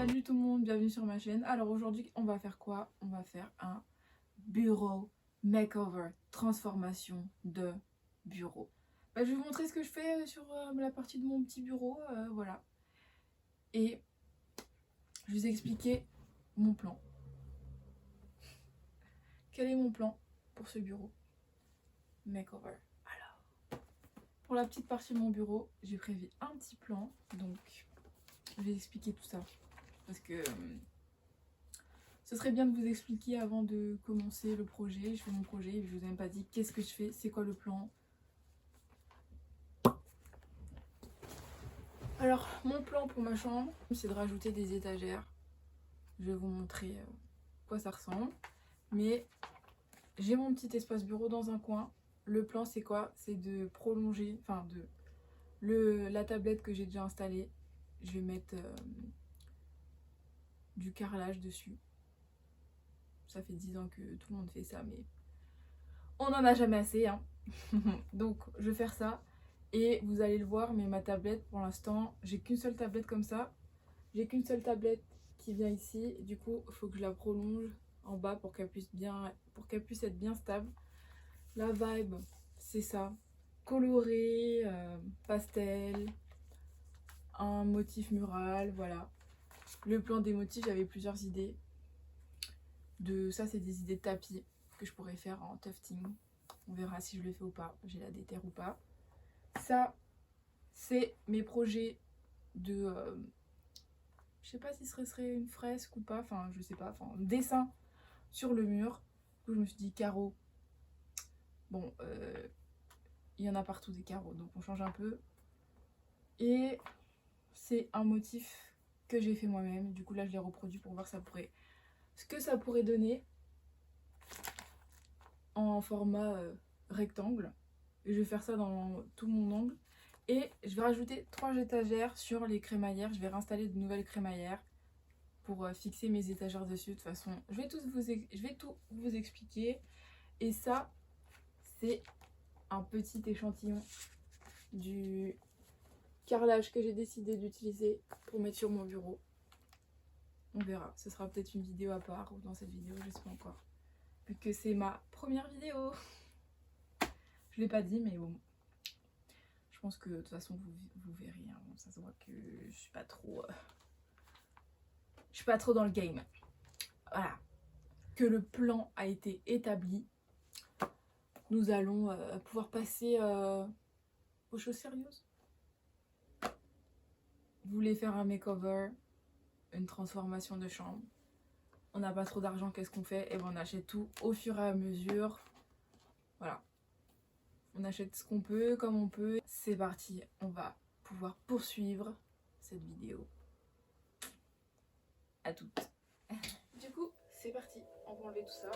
Salut tout le monde, bienvenue sur ma chaîne. Alors aujourd'hui on va faire quoi? On va faire un bureau makeover, transformation de bureau. Je vais vous montrer ce que je fais sur la partie de mon petit bureau, voilà. Et je vais vous expliquer mon plan. Quel est mon plan pour ce bureau makeover? Alors, pour la petite partie de mon bureau, j'ai prévu un petit plan, donc je vais expliquer tout ça. Parce que ce serait bien de vous expliquer avant de commencer le projet. Je fais mon projet, je vous ai même pas dit qu'est-ce que je fais, c'est quoi le plan. Alors, mon plan pour ma chambre, c'est de rajouter des étagères. Je vais vous montrer quoi ça ressemble. Mais j'ai mon petit espace bureau dans un coin. Le plan, c'est quoi? C'est de prolonger, enfin la tablette que j'ai déjà installée. Je vais mettre du carrelage dessus. Ça fait 10 ans que tout le monde fait ça, mais on n'en a jamais assez, hein. Donc je vais faire ça et vous allez le voir, mais ma tablette pour l'instant, j'ai qu'une seule tablette comme ça. J'ai qu'une seule tablette qui vient ici. Du coup, il faut que je la prolonge en bas pour qu'elle puisse être bien stable. La vibe, c'est ça. Coloré, pastel, un motif mural, voilà. Le plan des motifs, j'avais plusieurs idées. Ça, c'est des idées de tapis que je pourrais faire en tufting. On verra si je le fais ou pas, j'ai la déterre ou pas. Ça, c'est mes projets de... je sais pas si ce serait une fresque ou pas, enfin je sais pas, enfin un dessin sur le mur. Du coup je me suis dit carreaux. Bon, il y en a partout des carreaux, donc on change un peu. Et c'est un motif que j'ai fait moi-même. Du coup là je l'ai reproduit pour voir ce que ça pourrait donner en format rectangle. Et je vais faire ça dans tout mon angle. Et je vais rajouter 3 étagères sur les crémaillères. Je vais réinstaller de nouvelles crémaillères pour fixer mes étagères dessus. De toute façon, je vais tout vous expliquer. Et ça, c'est un petit échantillon du carrelage que j'ai décidé d'utiliser pour mettre sur mon bureau. On verra. Ce sera peut-être une vidéo à part ou dans cette vidéo, je sais pas encore. Vu que c'est ma première vidéo. Je l'ai pas dit, mais bon. Je pense que de toute façon vous verrez, hein. Ça se voit que je suis pas trop dans le game. Voilà. Que le plan a été établi. Nous allons pouvoir passer aux choses sérieuses. Vous voulez faire un makeover, une transformation de chambre. On n'a pas trop d'argent, qu'est-ce qu'on fait? Et ben on achète tout au fur et à mesure. Voilà. On achète ce qu'on peut, comme on peut. C'est parti, on va pouvoir poursuivre cette vidéo. À toutes. Du coup, c'est parti. On va enlever tout ça.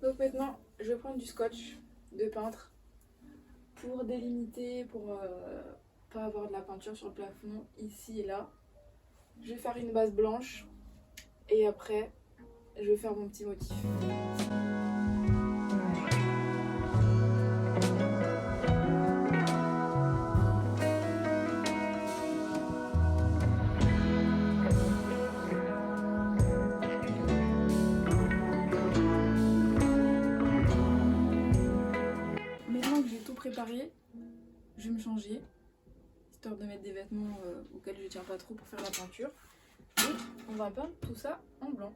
Donc maintenant, je vais prendre du scotch de peintre pour délimiter, pas avoir de la peinture sur le plafond ici et là. Je vais faire une base blanche et après je vais faire mon petit motif. Maintenant que j'ai tout préparé, je vais me changer, histoire de mettre des vêtements auxquels je tiens pas trop pour faire la peinture. Et on va peindre tout ça en blanc.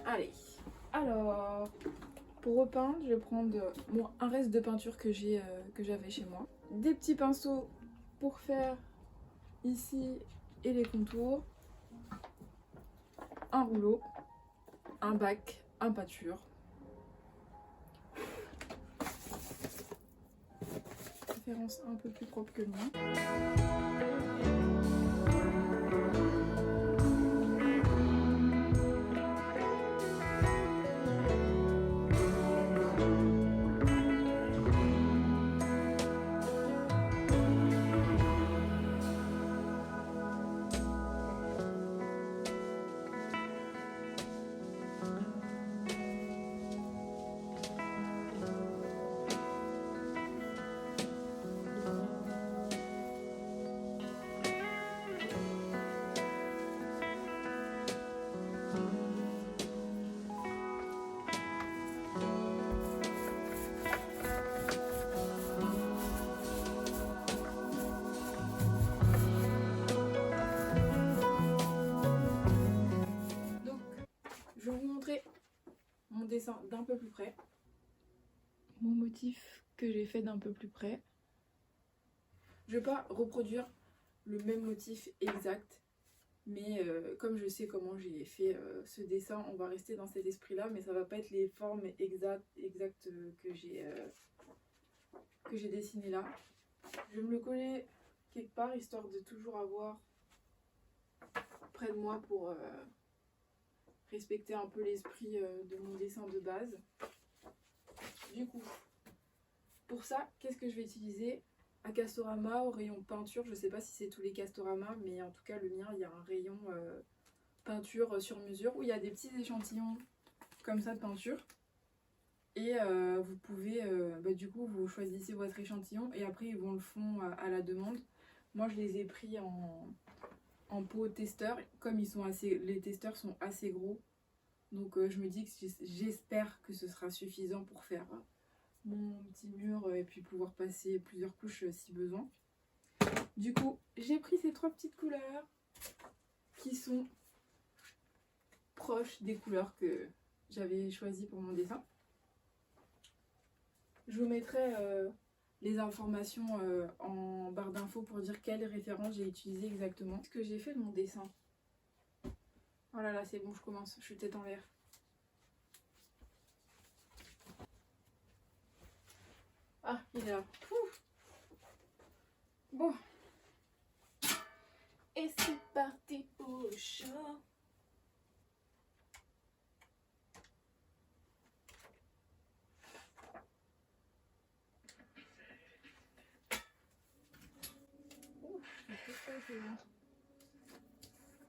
Allez, alors pour repeindre, je vais prendre un reste de peinture que j'avais chez moi. Des petits pinceaux pour faire ici et les contours. Un rouleau, un bac, un peinture. Préférence un peu plus propre que le mien. Je vais vous montrer mon dessin d'un peu plus près. Mon motif que j'ai fait d'un peu plus près. Je ne vais pas reproduire le même motif exact. Mais comme je sais comment j'ai fait ce dessin, on va rester dans cet esprit-là. Mais ça ne va pas être les formes exactes que j'ai dessinées là. Je vais me le coller quelque part, histoire de toujours avoir près de moi pour... respecter un peu l'esprit de mon dessin de base. Du coup, pour ça, qu'est-ce que je vais utiliser? Un Castorama au rayon peinture. Je sais pas si c'est tous les Castorama, mais en tout cas le mien, il y a un rayon peinture sur mesure où il y a des petits échantillons comme ça de peinture. Et vous pouvez, du coup, vous choisissez votre échantillon et après ils vous le font à la demande. Moi, je les ai pris en pot testeur, comme les testeurs sont assez gros, donc je me dis que j'espère que ce sera suffisant pour faire mon petit mur et puis pouvoir passer plusieurs couches si besoin. Du coup, j'ai pris ces 3 petites couleurs qui sont proches des couleurs que j'avais choisies pour mon dessin. Je vous mettrai les informations en barre d'infos pour dire quelle référence j'ai utilisé exactement. Ce que j'ai fait de mon dessin. Oh là là, c'est bon, je commence. Je suis tête en l'air. Ah, il est là. Ouf. Bon. Et c'est parti pour le show.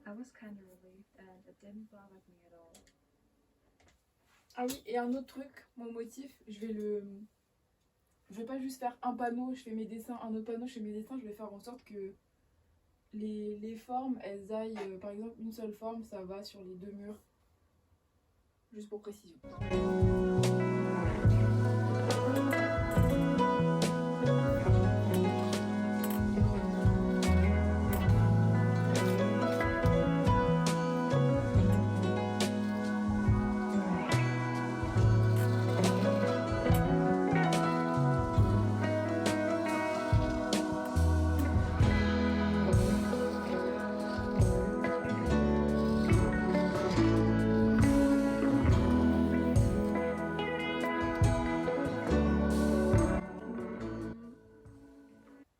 I was kind of relieved and it didn't bother me at all. Ah oui, et un autre truc, mon motif, je vais pas juste faire un panneau, je fais mes dessins, un autre panneau, je fais mes dessins, je vais faire en sorte que les formes, elles aillent, par exemple, une seule forme, ça va sur les 2 murs, juste pour précision.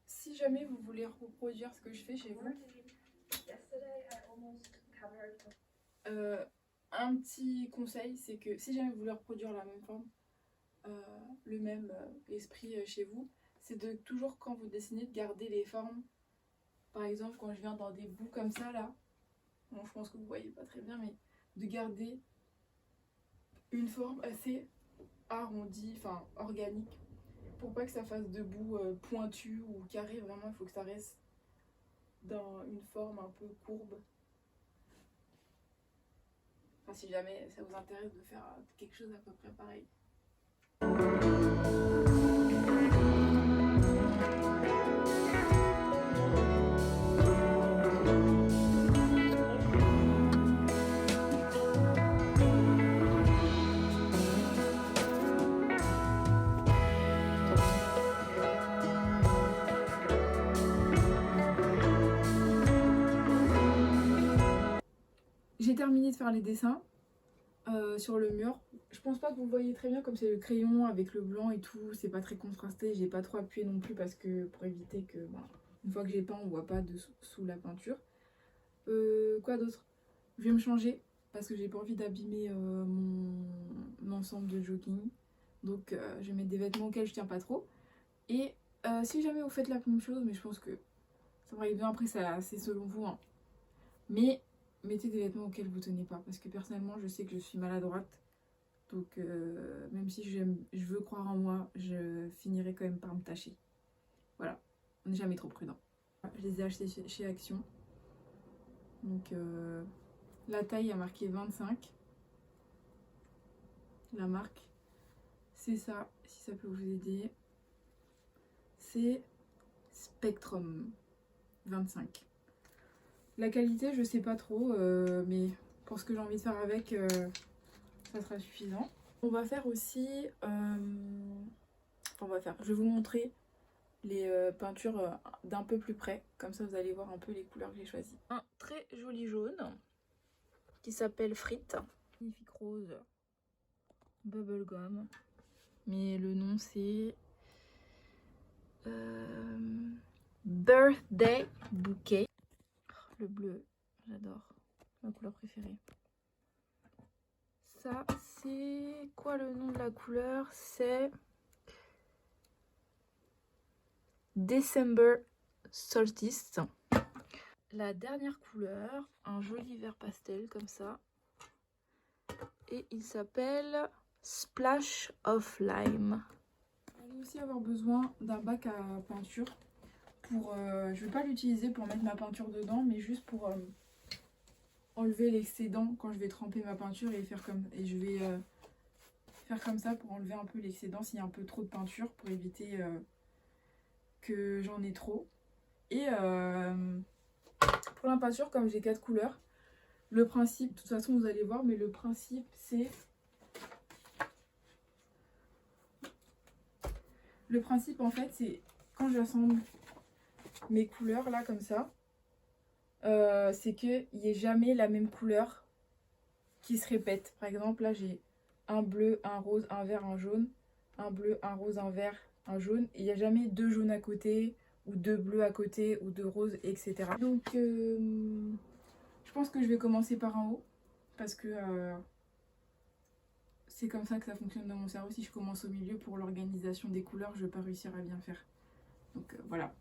Si jamais vous voulez reproduire ce que je fais chez vous, un petit conseil, c'est que si jamais vous voulez reproduire la même forme, le même esprit chez vous, c'est de toujours quand vous dessinez de garder les formes. Par exemple quand je viens dans des bouts comme ça là, bon je pense que vous voyez pas très bien, mais de garder une forme assez arrondie, enfin organique, pour pas que ça fasse de bouts pointus ou carrés. Vraiment il faut que ça reste dans une forme un peu courbe. Enfin si jamais ça vous intéresse de faire quelque chose à peu près pareil. J'ai terminé de faire les dessins sur le mur. Je pense pas que vous voyez très bien comme c'est le crayon avec le blanc et tout, c'est pas très contrasté. J'ai pas trop appuyé non plus parce que pour éviter que une fois que j'ai peint on voit pas sous la peinture. Quoi d'autre? Je vais me changer parce que j'ai pas envie d'abîmer mon ensemble de jogging. Donc je vais mettre des vêtements auxquels je tiens pas trop. Et si jamais vous faites la même chose, mais je pense que ça va bien après, c'est selon vous, hein. Mais mettez des vêtements auxquels vous tenez pas, parce que personnellement je sais que je suis maladroite, donc même si je veux croire en moi, je finirai quand même par me tâcher. Voilà, on n'est jamais trop prudent. Je les ai achetés chez Action, donc la taille a marqué 25, la marque c'est ça, si ça peut vous aider, c'est Spectrum 25. La qualité, je sais pas trop, mais pour ce que j'ai envie de faire avec, ça sera suffisant. On va faire aussi... je vais vous montrer les peintures d'un peu plus près. Comme ça, vous allez voir un peu les couleurs que j'ai choisies. Un très joli jaune qui s'appelle Frites. Magnifique rose bubblegum. Mais le nom, c'est... Birthday Bouquet. Le bleu, j'adore, ma couleur préférée. Ça, c'est quoi le nom de la couleur? C'est December Solstice. La dernière couleur, un joli vert pastel comme ça. Et il s'appelle Splash of Lime. On va aussi avoir besoin d'un bac à peinture. Je vais pas l'utiliser pour mettre ma peinture dedans, mais juste pour enlever l'excédent quand je vais tremper ma peinture et je vais faire comme ça pour enlever un peu l'excédent s'il y a un peu trop de peinture, pour éviter que j'en ai trop. Et pour la peinture, comme j'ai 4 couleurs, le principe, de toute façon vous allez voir, mais le principe c'est... Le principe en fait c'est quand j'assemble mes couleurs là comme ça, c'est qu'il n'y ait jamais la même couleur qui se répète. Par exemple là j'ai un bleu, un rose, un vert, un jaune, un bleu, un rose, un vert, un jaune, et il n'y a jamais 2 jaunes à côté ou 2 bleus à côté ou 2 roses, etc. Donc je pense que je vais commencer par en haut parce que c'est comme ça que ça fonctionne dans mon cerveau. Si je commence au milieu pour l'organisation des couleurs, je ne vais pas réussir à bien faire. Donc voilà.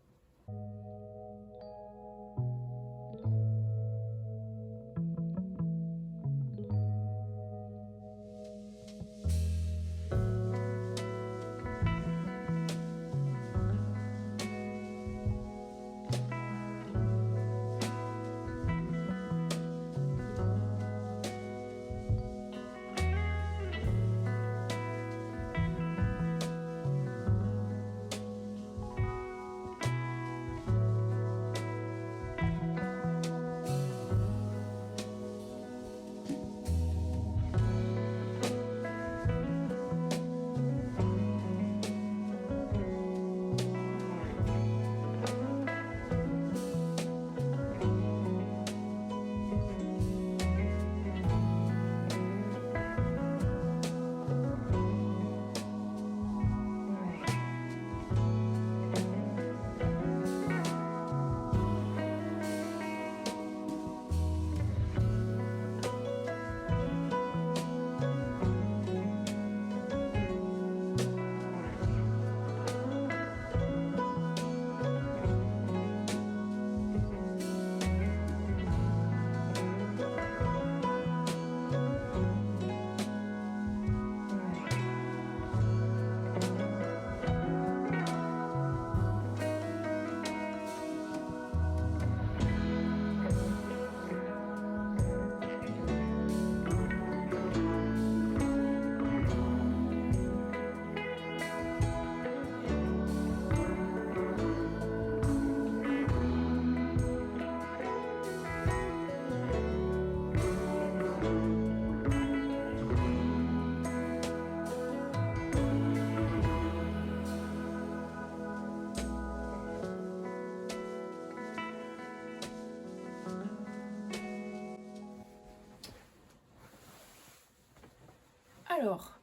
Alors,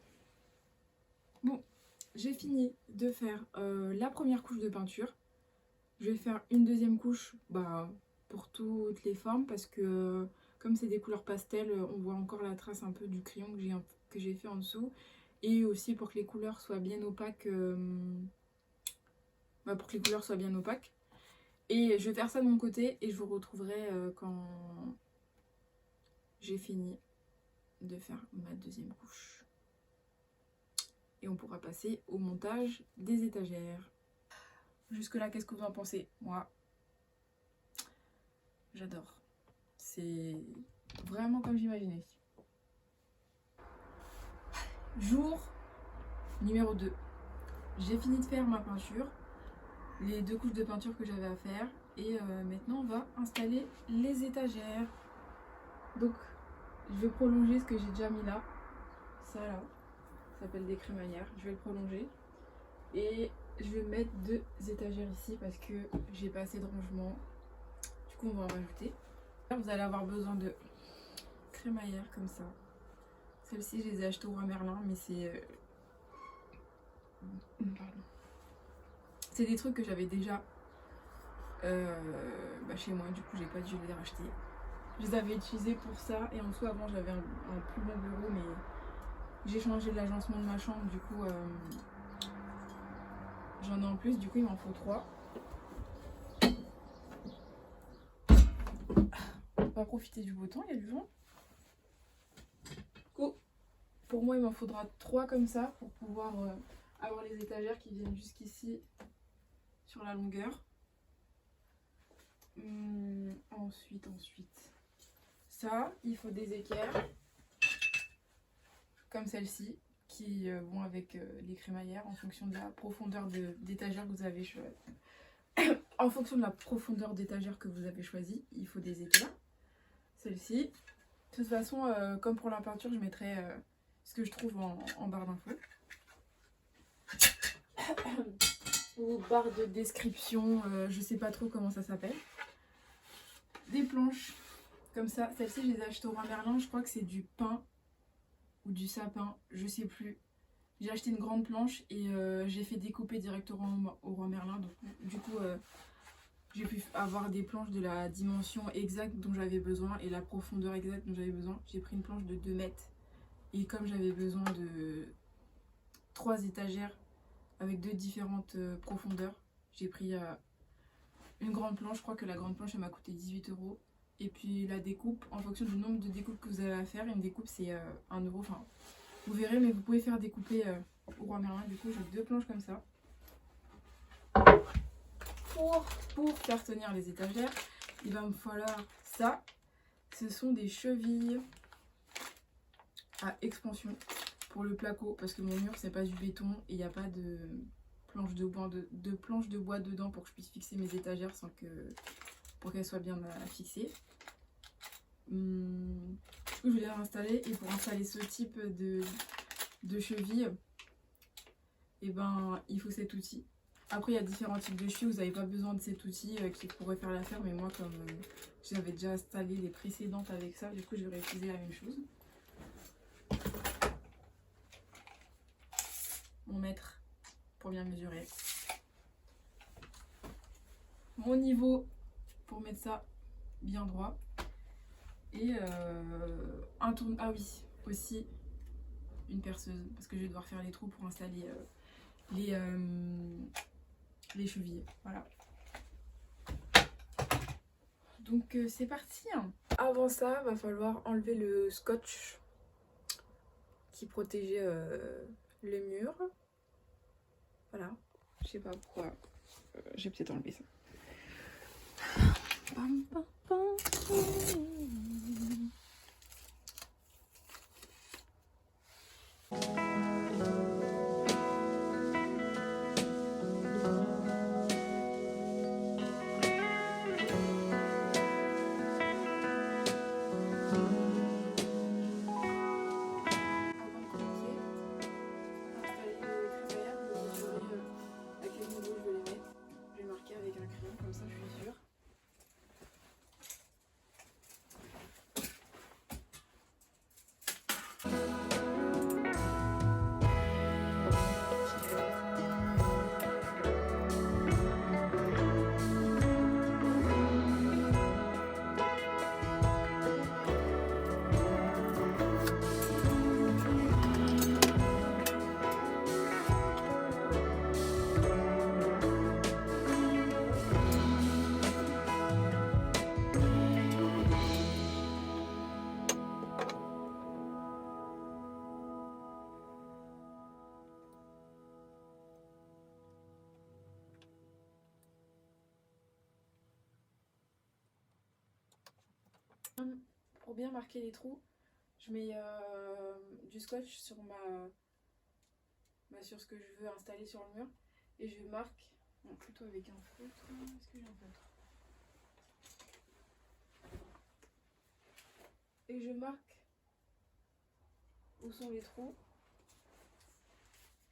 bon, j'ai fini de faire la première couche de peinture. Je vais faire une deuxième couche pour toutes les formes parce que comme c'est des couleurs pastel, on voit encore la trace un peu du crayon que j'ai fait en dessous. Et aussi pour que les couleurs soient bien opaques. Pour que les couleurs soient bien opaques. Et je vais faire ça de mon côté et je vous retrouverai quand j'ai fini de faire ma deuxième couche. Et on pourra passer au montage des étagères. Jusque là, qu'est-ce que vous en pensez? Moi, j'adore. C'est vraiment comme j'imaginais. Jour numéro 2. J'ai fini de faire ma peinture, les 2 couches de peinture que j'avais à faire. Et maintenant, on va installer les étagères. Donc, je vais prolonger ce que j'ai déjà mis là. Ça là, ça s'appelle des crémaillères. Je vais le prolonger. Et je vais mettre 2 étagères ici parce que j'ai pas assez de rangement. Du coup, on va en rajouter. Vous allez avoir besoin de crémaillères comme ça. Celles-ci, je les ai achetées au Roi Merlin, mais c'est... C'est des trucs que j'avais déjà chez moi, du coup j'ai pas dû les racheter. Je les avais utilisés pour ça et en soi avant j'avais un plus bon bureau, mais j'ai changé l'agencement de ma chambre, du coup j'en ai en plus, du coup il m'en faut 3. On va profiter du beau temps, il y a du vent. Du coup, pour moi il m'en faudra 3 comme ça pour pouvoir avoir les étagères qui viennent jusqu'ici sur la longueur. Ensuite, ça, il faut des équerres comme celle-ci qui vont avec les crémaillères en fonction de la profondeur d'étagère que vous avez choisi. En fonction de la profondeur d'étagère que vous avez choisi, il faut des équerres. Celle-ci. De toute façon, comme pour la peinture, je mettrai ce que je trouve en barre d'infos. Ou barre de description, je sais pas trop comment ça s'appelle. Des planches comme ça. Celle-ci, je les ai achetées au Roi Merlin. Je crois que c'est du pin ou du sapin, je sais plus. J'ai acheté une grande planche et j'ai fait découper directement au Roi Merlin. Donc, du coup, j'ai pu avoir des planches de la dimension exacte dont j'avais besoin et la profondeur exacte dont j'avais besoin. J'ai pris une planche de 2 mètres et comme j'avais besoin de 3 étagères avec 2 différentes profondeurs, j'ai pris une grande planche. Je crois que la grande planche elle m'a coûté 18 €. Et puis la découpe, en fonction du nombre de découpes que vous avez à faire, une découpe c'est 1 €. Enfin, vous verrez, mais vous pouvez faire découper au Roi Merlin. Du coup, j'ai 2 planches comme ça. Pour faire tenir les étagères, il va me falloir ça. Ce sont des chevilles à expansion pour le placo parce que mon mur c'est pas du béton et il n'y a pas de planche de bois dedans pour que je puisse fixer mes étagères pour qu'elles soient bien fixées. Du coup, je vais les installer et pour installer ce type de cheville, il faut cet outil. Après, il y a différents types de chevilles, vous n'avez pas besoin de cet outil qui pourrait faire l'affaire, mais moi, comme j'avais déjà installé les précédentes avec ça, du coup, je vais réutiliser la même chose. Mon mètre pour bien mesurer. Mon niveau pour mettre ça bien droit. Et un tourne. Ah oui, aussi une perceuse parce que je vais devoir faire les trous pour installer les chevilles. Voilà. Donc c'est parti. Avant ça, va falloir enlever le scotch qui protégeait le mur. Voilà. Je sais pas pourquoi. J'ai peut-être enlevé ça. Pam, pam, pam. Pour bien marquer les trous, je mets du scotch sur sur ce que je veux installer sur le mur. Et je marque, bon, plutôt avec un feutre. Est-ce que j'ai un feutre? Et je marque où sont les trous.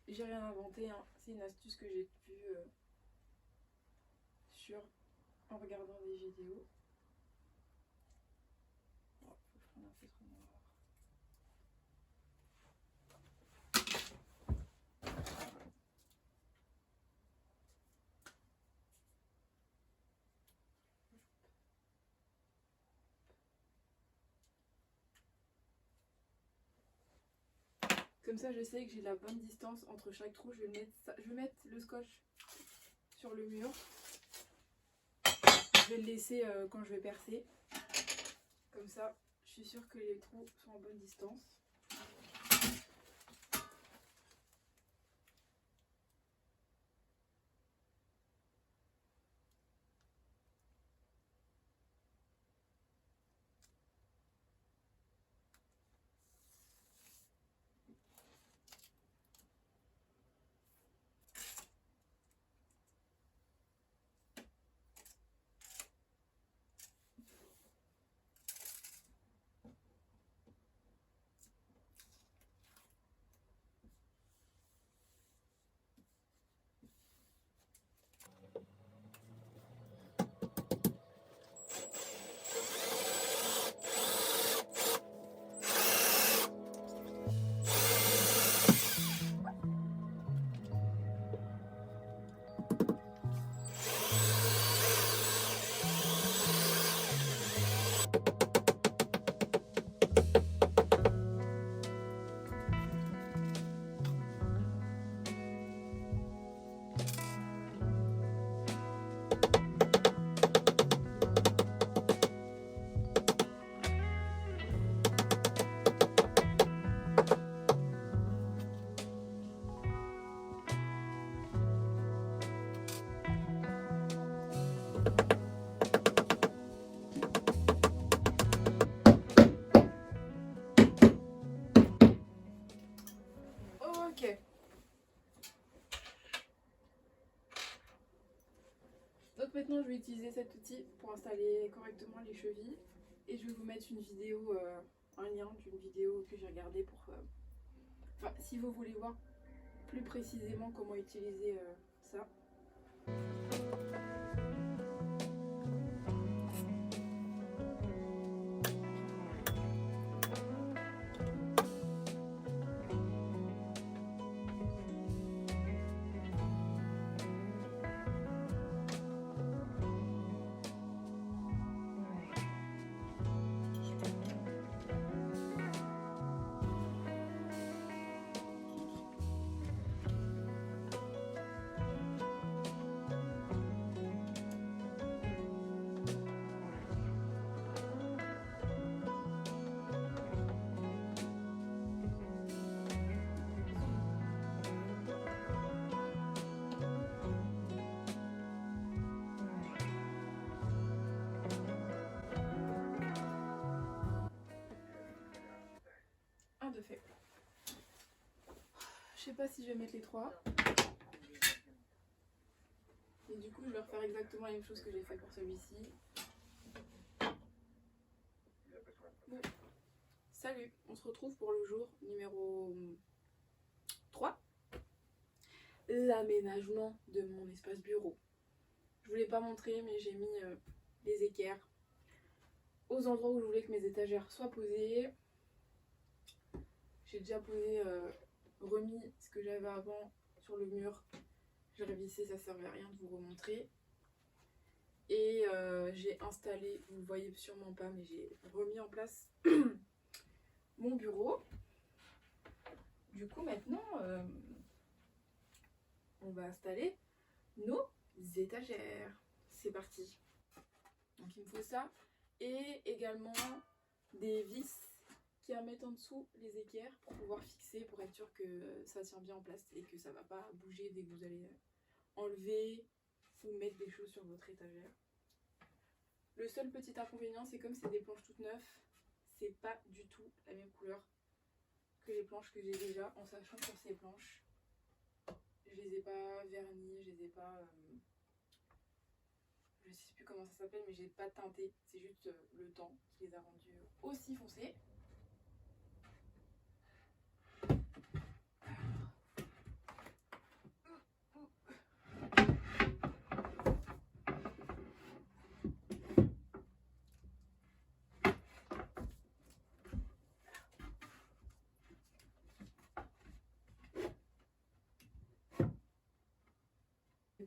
J'ai rien inventé, hein. C'est une astuce que j'ai vue en regardant des vidéos. Oh, faut que je prenne un feutre noir. Comme ça, je sais que j'ai la bonne distance entre chaque trou. Je vais mettre le scotch sur le mur. Je vais le laisser quand je vais percer. Comme ça, je suis sûre que les trous sont en bonne distance. Ok. Donc maintenant je vais utiliser cet outil pour installer correctement les chevilles. Et je vais vous mettre une vidéo, un lien d'une vidéo que j'ai regardée pour... Enfin, si vous voulez voir plus précisément comment utiliser ça. Un de fait. Je sais pas si je vais mettre les trois. Et du coup, je vais refaire exactement la même chose que j'ai fait pour celui-ci. Bon. Salut, on se retrouve pour le jour numéro 3. L'aménagement de mon espace bureau. Je voulais pas montrer, mais j'ai mis les équerres aux endroits où je voulais que mes étagères soient posées. J'ai déjà remis ce que j'avais avant sur le mur. J'ai révisé, ça servait à rien de vous remontrer. Et j'ai installé, vous ne le voyez sûrement pas, mais j'ai remis en place mon bureau. Du coup, maintenant, on va installer nos étagères. C'est parti. Donc, il me faut ça. Et également des vis qui à mettre en dessous les équerres pour pouvoir fixer, pour être sûr que ça tient bien en place et que ça ne va pas bouger dès que vous allez enlever ou mettre des choses sur votre étagère. Le seul petit inconvénient, c'est comme c'est des planches toutes neuves, c'est pas du tout la même couleur que les planches que j'ai déjà, en sachant que sur ces planches, je les ai pas vernies, je les ai pas... je sais plus comment ça s'appelle, mais j'ai pas teinté, c'est juste le temps qui les a rendus aussi foncés.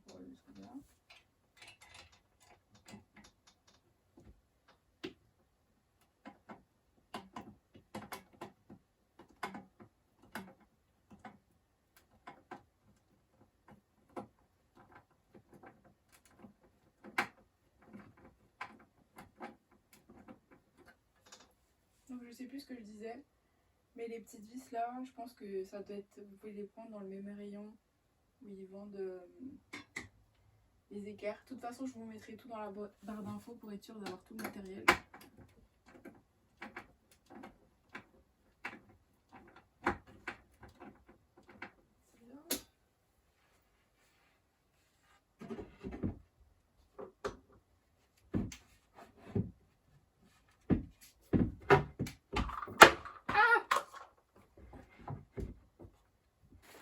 Pour le truc là. Donc je sais plus ce que je disais, mais les petites vis là, je pense que ça doit être, vous pouvez les prendre dans le même rayon où ils vendent les équerres. De toute façon, je vous mettrai tout dans la barre d'infos pour être sûr d'avoir tout le matériel.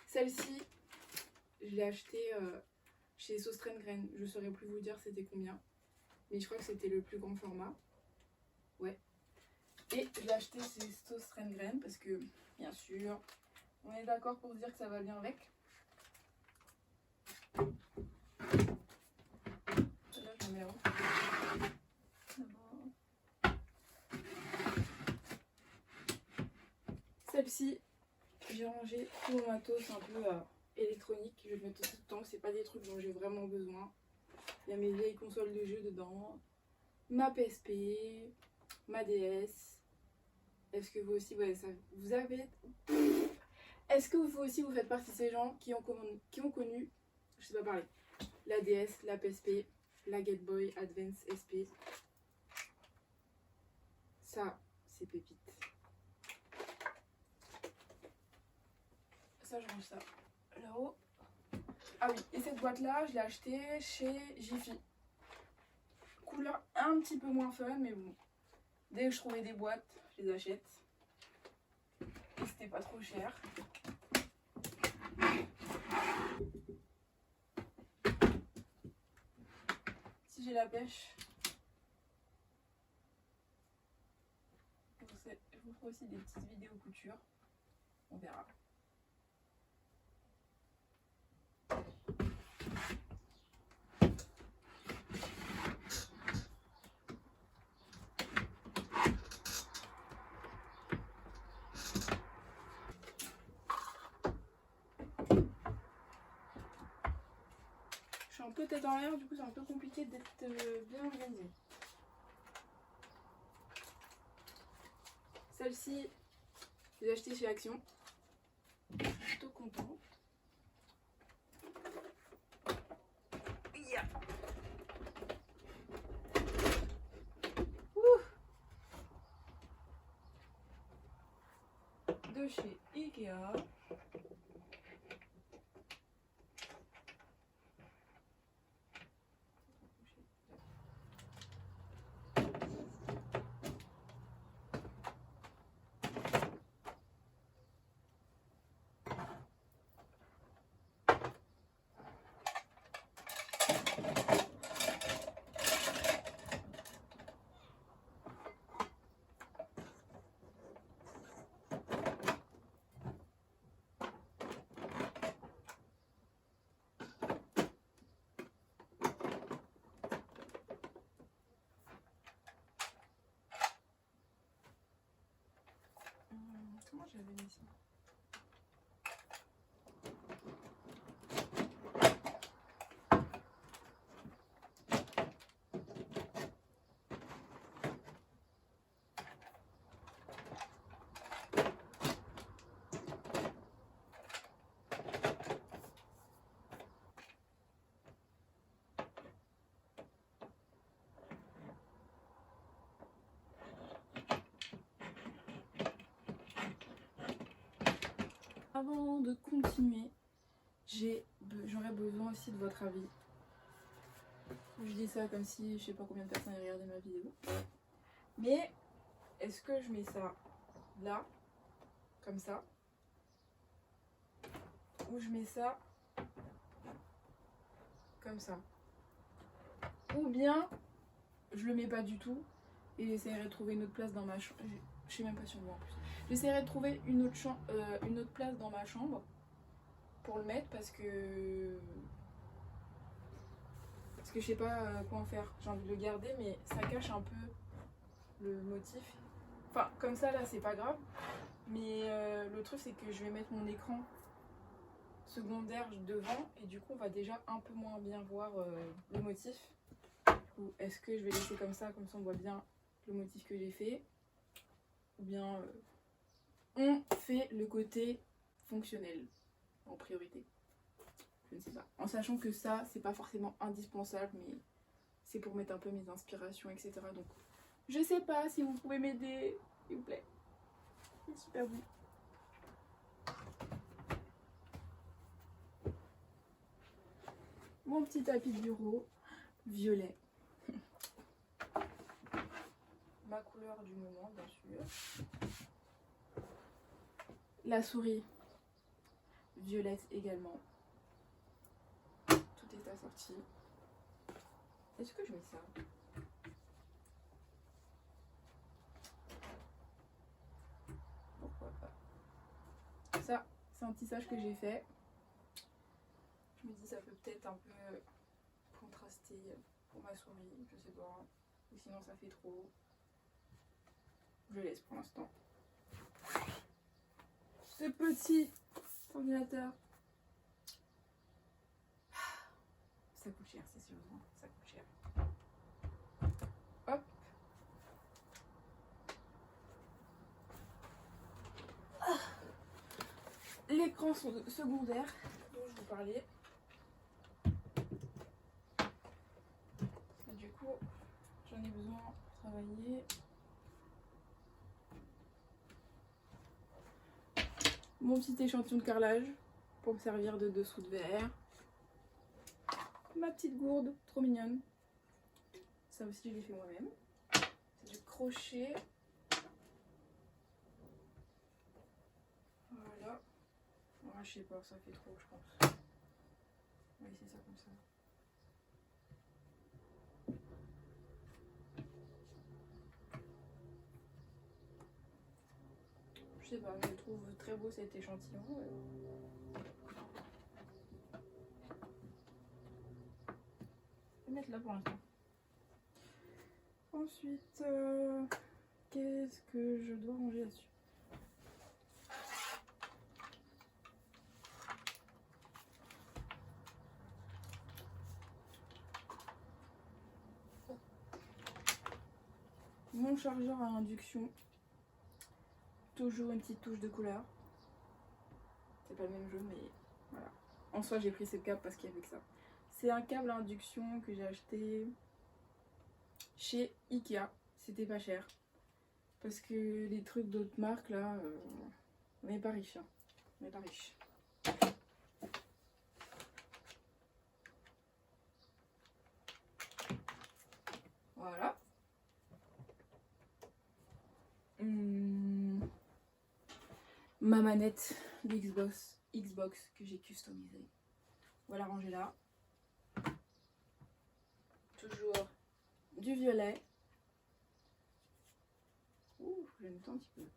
Celle-ci, je l'ai achetée chez Sauce Grain. Je saurais plus vous dire c'était combien, mais je crois que c'était le plus grand format. Ouais. Et je l'ai acheté chez Sauce Grain parce que, bien sûr, on est d'accord pour se dire que ça va bien avec. Là, je mets là. Celle-ci, j'ai rangé tout mon matos un peu électronique. Je vais le mettre tout le temps. C'est pas des trucs dont j'ai vraiment besoin. Il y a mes vieilles consoles de jeux dedans, ma PSP, ma DS. Est-ce que vous aussi, ouais, ça, vous avez... Est-ce que vous aussi, vous faites partie de ces gens qui ont connu, je sais pas parler, la DS, la PSP, la Game Boy Advance SP. Ça, c'est pépite. Ça, je range ça là-haut. Ah oui, et cette boîte-là, je l'ai achetée chez Jiffy. Couleur un petit peu moins fun, mais bon. Dès que je trouvais des boîtes, je les achète. Et c'était pas trop cher. Si j'ai la pêche, je vous ferai aussi des petites vidéos couture. On verra. Je suis un peu tête en l'air, du coup c'est un peu compliqué d'être bien organisée. Celle-ci, je l'ai achetée chez Action. Plutôt contente. Yeah. De chez Ikea. Comment j'avais mis ça? avant de continuer, j'aurais besoin aussi de votre avis. Je dis ça comme si je sais pas combien de personnes ont regardé ma vidéo. Mais est-ce que je mets ça là, comme ça, ou je mets ça comme ça, ou bien je le mets pas du tout et j'essaierai de trouver une autre place dans ma chambre. Je sais même pas si on voit en plus. J'essaierai de trouver une autre place dans ma chambre pour le mettre parce que je sais pas quoi en faire. J'ai envie de le garder mais ça cache un peu le motif. Enfin comme ça là c'est pas grave. Mais le truc c'est que je vais mettre mon écran secondaire devant et du coup on va déjà un peu moins bien voir le motif. Ou est-ce que je vais laisser comme ça on voit bien le motif que j'ai fait, ou bien on fait le côté fonctionnel en priorité. Je ne sais pas. En sachant que ça c'est pas forcément indispensable mais c'est pour mettre un peu mes inspirations etc. Donc je sais pas si vous pouvez m'aider s'il vous plaît. C'est super bon. Mon petit tapis de bureau violet. Ma couleur du moment bien sûr. La souris violette également. Tout est assorti. Est-ce que je mets ça? Pourquoi pas? Ça, c'est un tissage que j'ai fait. Je me dis ça peut peut-être un peu contraster pour ma souris, je sais pas. Ou sinon ça fait trop. Je laisse pour l'instant. Ce petit ordinateur. Ça coûte cher, c'est sûr. Ça coûte cher. Hop. L'écran secondaire dont je vous parlais. Et du coup, j'en ai besoin pour travailler. Mon petit échantillon de carrelage pour me servir de dessous de verre. Ma petite gourde, trop mignonne. Ça aussi, je l'ai fait moi-même. C'est du crochet. Voilà. Ah, je sais pas, ça fait trop, je pense. On va laisser ça comme ça. Je sais pas, je trouve très beau cet échantillon. Je vais mettre là pour l'instant. Ensuite, qu'est-ce que je dois ranger là-dessus? Mon chargeur à induction. Toujours une petite touche de couleur. C'est pas le même jeu, mais voilà. En soi, j'ai pris ce câble parce qu'il y avait que ça. C'est un câble à induction que j'ai acheté chez Ikea. C'était pas cher. Parce que les trucs d'autres marques, là, on n'est pas riche. Hein. On n'est pas riche. Voilà. Ma manette de Xbox que j'ai customisée. On va la ranger là. Toujours du violet. Ouh, je vais mettre un petit peu.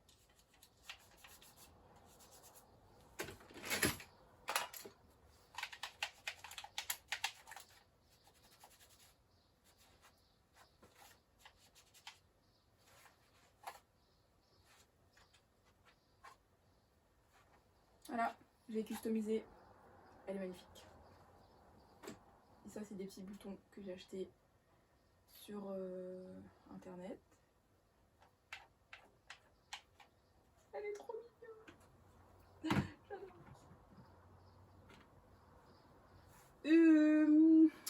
Voilà, j'ai customisé. Elle est magnifique. Et ça, c'est des petits boutons que j'ai achetés sur internet. Elle est trop mignonne. J'adore.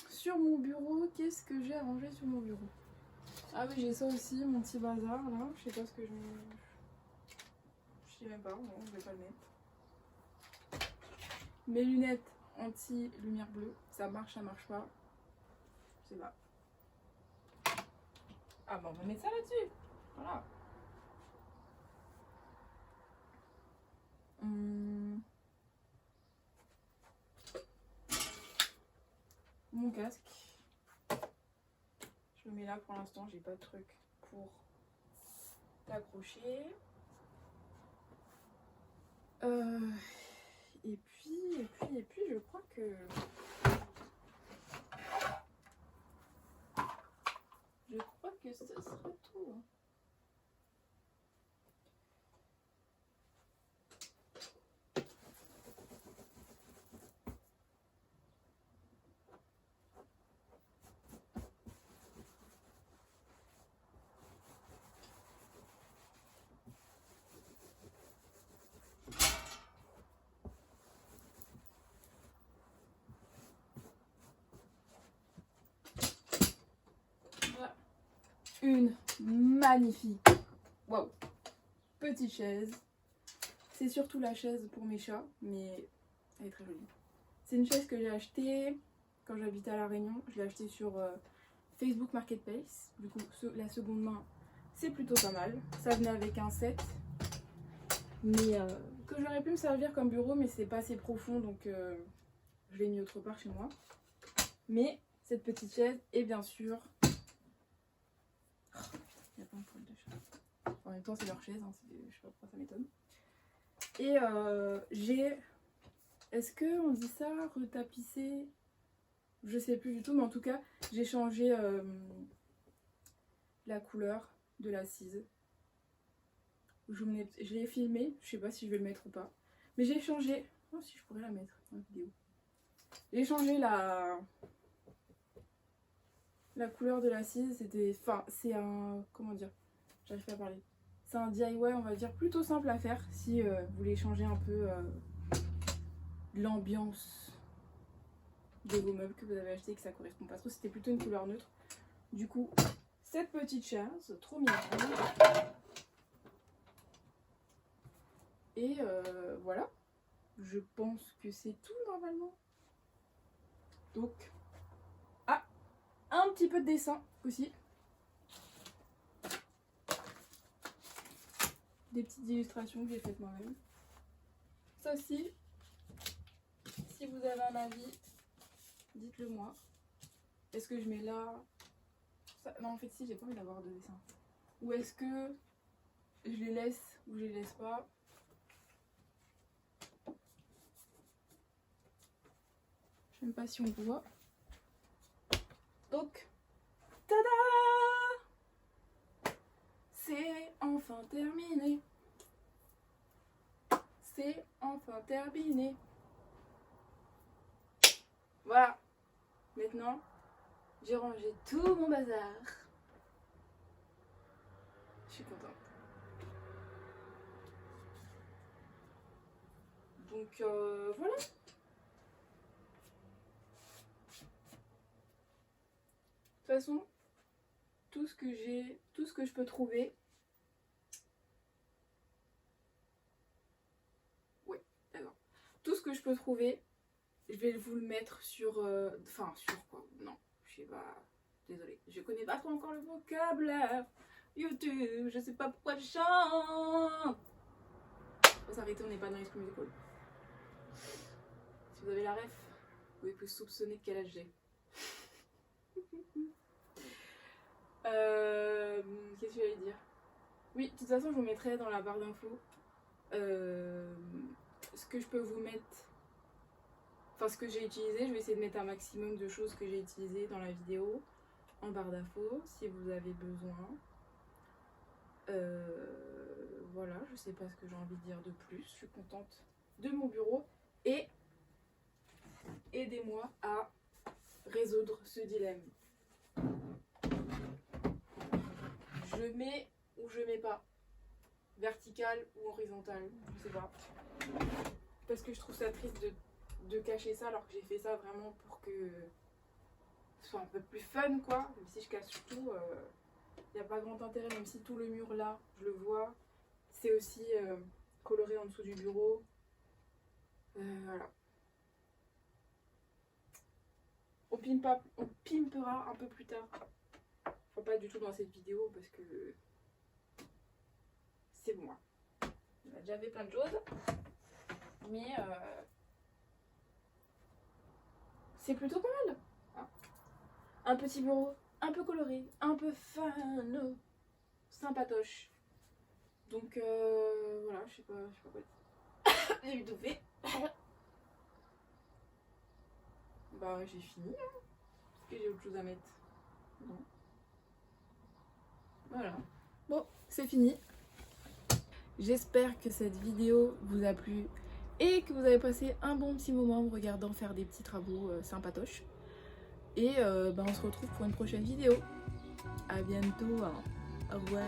Sur mon bureau, qu'est-ce que j'ai à ranger sur mon bureau? Ah oui, j'ai ça aussi, mon petit bazar là. Je sais pas ce que je sais même pas, non, je vais pas le mettre. mes lunettes anti-lumière bleue. Ça marche pas. Je sais pas. Ah bon, on va mettre ça là-dessus. Voilà. Mon casque. Je le mets là pour l'instant, j'ai pas de truc pour t'accrocher. Et puis, je crois que ce sera tout. Hein. Une magnifique petite chaise. C'est surtout la chaise pour mes chats, mais elle est très jolie. C'est une chaise que j'ai achetée quand j'habitais à La Réunion. Je l'ai achetée sur Facebook Marketplace. Du coup, la seconde main, c'est plutôt pas mal. Ça venait avec un set, mais que j'aurais pu me servir comme bureau, mais c'est pas assez profond, donc je l'ai mis autre part chez moi. Mais cette petite chaise est bien sûr... Il y a plein de poils de chat. En même temps, c'est leur chaise, hein, je sais pas pourquoi ça m'étonne. Et j'ai... Est-ce qu'on dit ça, retapissé? Je sais plus du tout, mais en tout cas, j'ai changé la couleur de l'assise. Je l'ai filmé, je sais pas si je vais le mettre ou pas. Mais j'ai changé... Oh, si je pourrais la mettre en vidéo. J'ai changé la couleur de l'assise. C'était... Enfin, c'est un... Comment dire? J'arrive pas à parler. C'est un DIY, on va dire, plutôt simple à faire si vous voulez changer un peu l'ambiance de vos meubles que vous avez acheté et que ça correspond pas trop. C'était plutôt une couleur neutre. Du coup, cette petite chaise, trop mignonne. Et voilà. Je pense que c'est tout normalement. Donc, un petit peu de dessin aussi. Des petites illustrations que j'ai faites moi-même. Ça aussi, si vous avez un avis, dites-le moi. Est-ce que je mets là ça... Non, en fait, si, j'ai pas envie d'avoir de dessin. Ou est-ce que je les laisse ou je les laisse pas? Je sais même pas si on voit. Donc, tada! C'est enfin terminé. C'est enfin terminé. Voilà. Maintenant, j'ai rangé tout mon bazar. Je suis contente. Donc voilà. De toute façon, tout ce que je peux trouver. Ouais, d'accord. Tout ce que je peux trouver, je vais vous le mettre sur... Enfin, sur quoi? Non, je sais pas. Désolée, je connais pas trop encore le vocabulaire. YouTube, je sais pas pourquoi je chante. On va s'arrêter, on n'est pas dans l'esprit musical. Si vous avez la ref, vous pouvez plus soupçonner de quel âge j'ai. Qu'est-ce que j'allais dire? Oui, de toute façon, je vous mettrai dans la barre d'infos ce que je peux vous mettre. Enfin, ce que j'ai utilisé. Je vais essayer de mettre un maximum de choses que j'ai utilisées dans la vidéo en barre d'infos si vous avez besoin. Voilà, je sais pas ce que j'ai envie de dire de plus. Je suis contente de mon bureau et aidez-moi à résoudre ce dilemme. Je mets ou je mets pas, vertical ou horizontal, je sais pas. Parce que je trouve ça triste de cacher ça alors que j'ai fait ça vraiment pour que ce soit un peu plus fun quoi. Même si je cache tout, il n'y a pas grand intérêt, même si tout le mur là, je le vois. C'est aussi coloré en dessous du bureau. Voilà. on pimpera un peu plus tard. Enfin, pas du tout dans cette vidéo parce que c'est moi. On a déjà fait plein de choses. Mais c'est plutôt pas mal. Hein. Un petit bureau, un peu coloré, un peu fun, sympatoche. Donc voilà, je sais pas quoi dire. J'ai étouffé. Bah j'ai fini. Hein. Est-ce que j'ai autre chose à mettre? Non. Voilà. Bon, c'est fini. J'espère que cette vidéo vous a plu et que vous avez passé un bon petit moment en me regardant faire des petits travaux sympatoches. Et on se retrouve pour une prochaine vidéo. À bientôt. Hein. Au revoir.